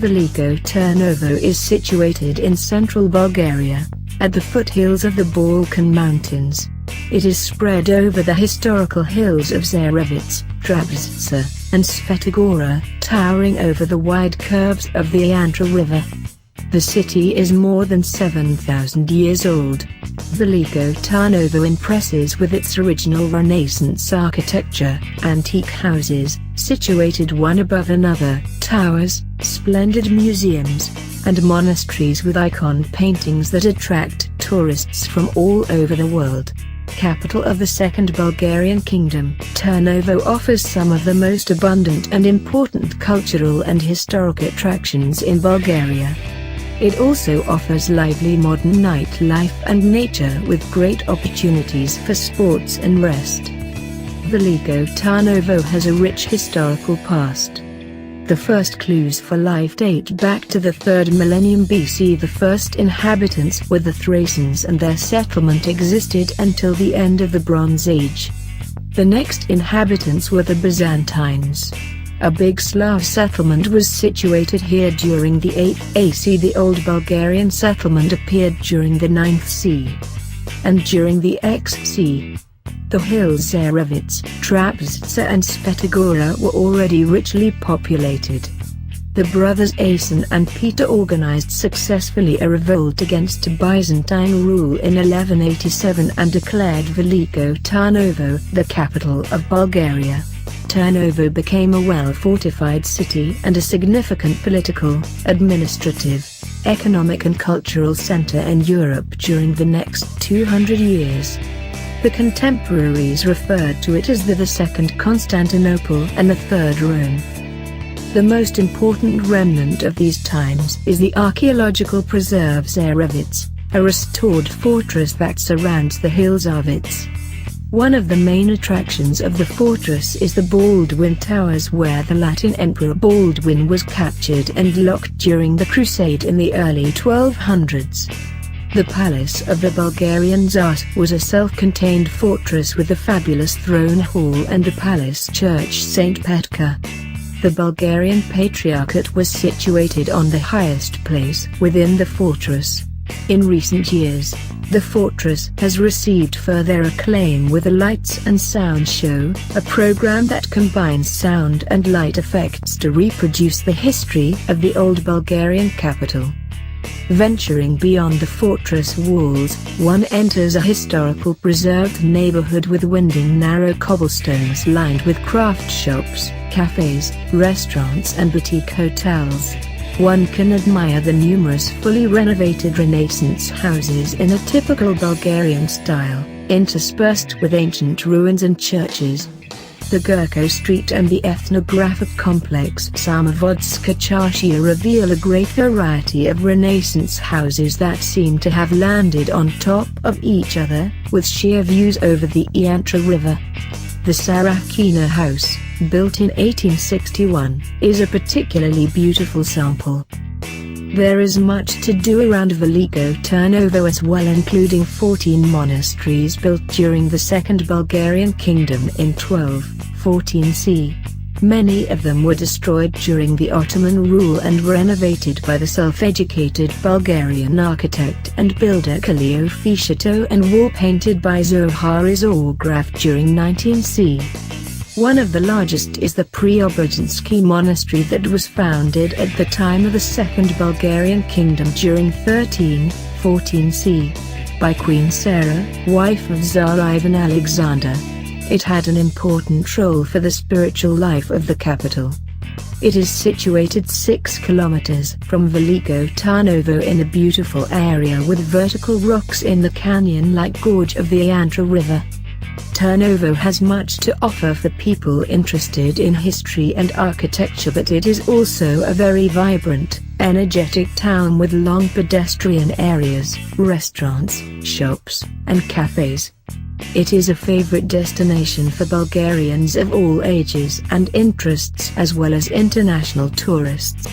Veliko Turnovo is situated in central Bulgaria, at the foothills of the Balkan Mountains. It is spread over the historical hills of Tsarevets, Trapezitsa, and Sveta Gora, towering over the wide curves of the Iantra river. The city is more than 7,000 years old. Veliko Turnovo impresses with its original Renaissance architecture, antique houses, situated one above another, towers, splendid museums, and monasteries with icon paintings that attract tourists from all over the world. Capital of the Second Bulgarian Kingdom, Turnovo offers some of the most abundant and important cultural and historic attractions in Bulgaria. It also offers lively modern nightlife and nature with great opportunities for sports and rest. Veliko Tarnovo has a rich historical past. The first clues for life date back to the 3rd millennium BC. The first inhabitants were the Thracians and their settlement existed until the end of the Bronze Age. The next inhabitants were the Byzantines. A big Slav settlement was situated here during the 8th AC. The Old Bulgarian settlement appeared during the 9th C. and during the XC. The hills Tsarevets, Trapezitsa and Sveta Gora were already richly populated. The brothers Asen and Peter organized successfully a revolt against Byzantine rule in 1187 and declared Veliko Turnovo the capital of Bulgaria. Turnovo became a well-fortified city and a significant political, administrative, economic and cultural center in Europe during the next 200 years. The contemporaries referred to it as the Second Constantinople and the Third Rome. The most important remnant of these times is the archaeological preserve Tsarevets, a restored fortress that surrounds the hills of Tsarevets. One of the main attractions of the fortress is the Baldwin Towers, where the Latin Emperor Baldwin was captured and locked during the Crusade in the early 1200s. The Palace of the Bulgarian Tsars was a self-contained fortress with a fabulous throne hall and the palace church St. Petka. The Bulgarian Patriarchate was situated on the highest place within the fortress. In recent years, the fortress has received further acclaim with a lights and sound show, a program that combines sound and light effects to reproduce the history of the old Bulgarian capital. Venturing beyond the fortress walls, one enters a historical preserved neighborhood with winding narrow cobblestones lined with craft shops, cafes, restaurants and boutique hotels. One can admire the numerous fully renovated Renaissance houses in a typical Bulgarian style, interspersed with ancient ruins and churches. The Gurko Street and the ethnographic complex Samovodska Chashia reveal a great variety of Renaissance houses that seem to have landed on top of each other, with sheer views over the Iantra River. The Sarakina House, built in 1861, is a particularly beautiful sample. There is much to do around Veliko Turnovo as well, including 14 monasteries built during the Second Bulgarian Kingdom in 1214 C. Many of them were destroyed during the Ottoman rule and renovated by the self-educated Bulgarian architect and builder Kalio Fischato and wall-painted by Zohar Izorgraf during 19 C. One of the largest is the Preobrazhensky Monastery that was founded at the time of the Second Bulgarian Kingdom during 1314 C. by Queen Sarah, wife of Tsar Ivan Alexander. It had an important role for the spiritual life of the capital. It is situated 6 kilometers from Veliko Tarnovo in a beautiful area with vertical rocks in the canyon-like gorge of the Iantra River. Turnovo has much to offer for people interested in history and architecture, but it is also a very vibrant, energetic town with long pedestrian areas, restaurants, shops, and cafes. It is a favorite destination for Bulgarians of all ages and interests as well as international tourists.